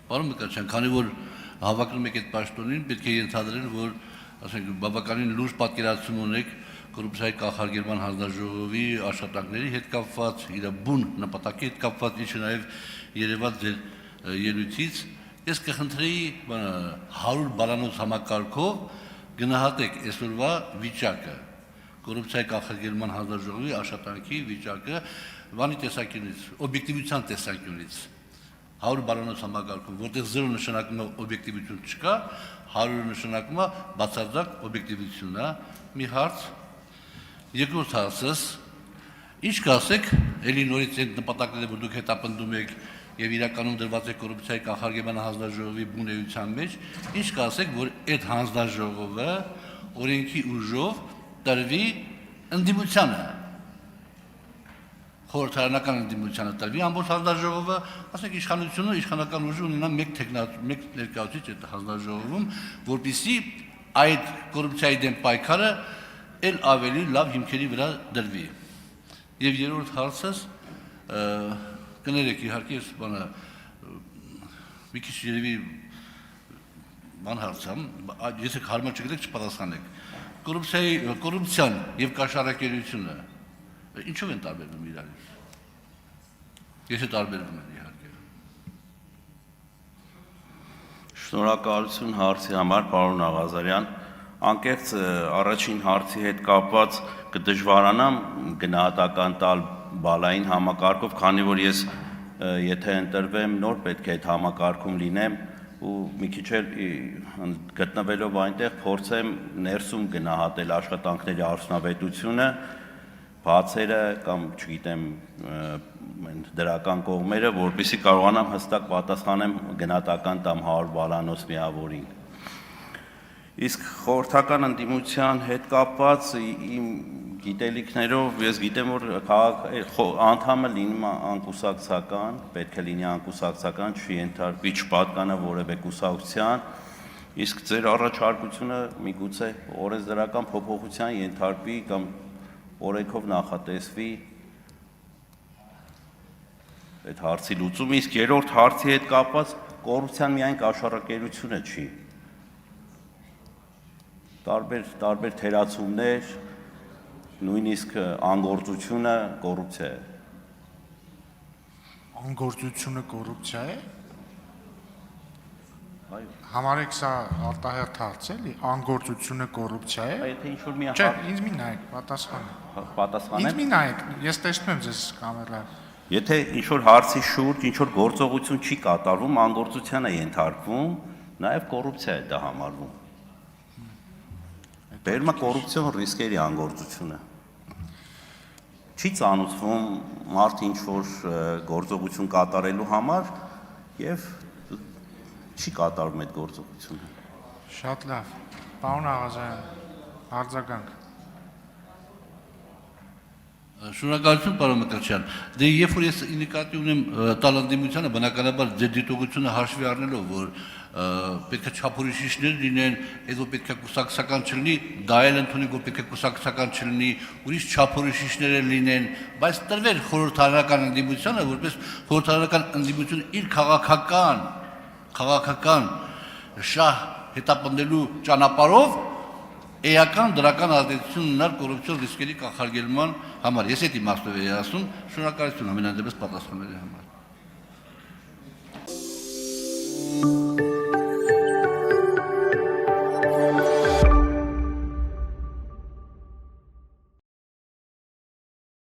Պարոն Մկրտչյան, քանի որ հավակնում եք այդ պաշտոնին, պետք է ենթադրել, որ ասենք բավականին լուրջ պատկերացում ունեք կոռուպցիայի կանխարգելման հանձնաժողովի աշխատանքների հետ կապված, իր բուն նպատակի հետ կապված, ինչը նաև երևաց ձեր ելույթից, ես կխնդրեի 100 բալանոց համակարգով գնահատեք այսօրվա վիճակը, կոռուպցիայի կանխարգելման հանձնաժողովի աշխատանքի վիճակը, բանի տեսանկյունից, օբյեկտիվության տեսանկյունից, 100 բալանոց համակարգում, որտեղ 0 նշանակում է օբյեկտիվություն չկա, 100 նշանակում է բացարձակ օբյեկտիվություն, մի հարց, երկրորդ հարցս, ինչ կասեք, էլի նորից այդ նպատակները, որ դուք հետապնդում եք եւ իրականում դրված է կոռուպցիայի կանխարգելման հանձնաժողովի բունեության մեջ, ինչ կասեք, որ այդ հանձնաժողովը օրենքի ուժով տրվի ընդդիմությանը, խորհրդարանական ընդդիմությանը տրվի ամբողջ հանձնաժողովը, ասենք իշխանությունը, իշխանական ուժը ունենա մեկ ներկայացուցիչ այդ հանձնաժողովում, որպեսզի այդ կոռուպցիայի դեմ պայքարը ել ավելի լավ հիմքերի վրա դրվի։ Եվ երրորդ հարցս, կներեք իհարկե ես մի քիչ երևի բան հարցամ, եթե հարմար չգիտեք չպատասխանեք։ Կոռուպցիան եւ կաշառակերությունը ինչով են տարբերվում իրարից։ Եթե տարբերվում են իհարկե։ Շնորհակալություն հարցի համար, պարոն Աղազարյան։ Անկեղծ առաջին հարցի հետ կապված կդժվարանամ գնահատական տալ բալային համակարգով, քանի որ ես եթե ընտրվեմ նոր պետք է այդ համակարգում լինեմ ու մի քիչ էլ գտնվելով այնտեղ փորձեմ ներսում գնահատել աշխատանքների արդյունավետությունը, բացերը կամ չգիտեմ դրական կողմերը, որպեսզի կարողանամ հստակ պատասխանեմ գնահատական տամ 100 բալանոց միավորին։ Իսկ խորհրդական ընդդիմության հետ կապված իմ գիտելիքներով ես գիտեմ, որ անդամը լինում անկուսակցական, պետք է լինի անկուսակցական, չի չպատկանա որևէ կուսակցության, իսկ ձեր առաջարկությունը միգուցե օրենսդրական փոփոխության ենթարկվի կամ օրենքով նախատեսվի այդ հարցի լուծումը, իսկ երրորդ հարցի հետ կապված կոռուպցիան միայն կաշառակերությունը չի։ Տարբեր թերացումներ, նույնիսկ անգործությունը կոռուպցիա է։ Անգործությունը կոռուպցիա է։ Այո։ Համարեք սա արտահերթ հարց էլի, անգործությունը կոռուպցիա է։ Եթե ինչ-որ մի Չէ, ինձ մի նայեք, պատասխանեմ։ պատասխանեմ։ Ինձ մի նայեք, ես տեսնում եմ ձեզ կամերայով։ Եթե ինչ-որ հարցի շուրջ ինչ-որ գործողություն չի կատարվում, անգործության է ենթարկվում, նաև կոռուպցիա է դա համարվում։ Բերում է կոռուպցիոն ռիսկերի անգործությունը։ Չի ծանուցվում մարդ ինչ-որ գործողություն կատարելու համար եւ չի կատարվում այդ գործողությունը։ Շատ լավ։ Պարոն Աղազարյան, արձագանք։ Շնորհակալություն, պարոն Մկրտչյան։ Դե երբ որ ես նկատի ունեմ տալանդիմությանը, բնականաբար ձեր դիտողությունը հաշվի առնելով, որ պետք է չափորոշիչներ լինեն, այդ որ պետք է կուսակցական չլինի, դա էլ ընդունի, որ պետք է կուսակցական չլինի, ուրիշ չափորոշիչներ լինեն, բայց տրվել խորհրդարանական ընդդիմությանը, որպես խորհրդարանական ընդդիմություն իր քաղաքական շահ հետապնդելու ճանապարհով էական դրական ազդեցություն ունենալ կոռուպցիոն ռիսկերի կանխարգելման համար։ Ես այդ իմաստով եմ ասում, շնորհակալություն ամենայն դեպս պատասխանների համար։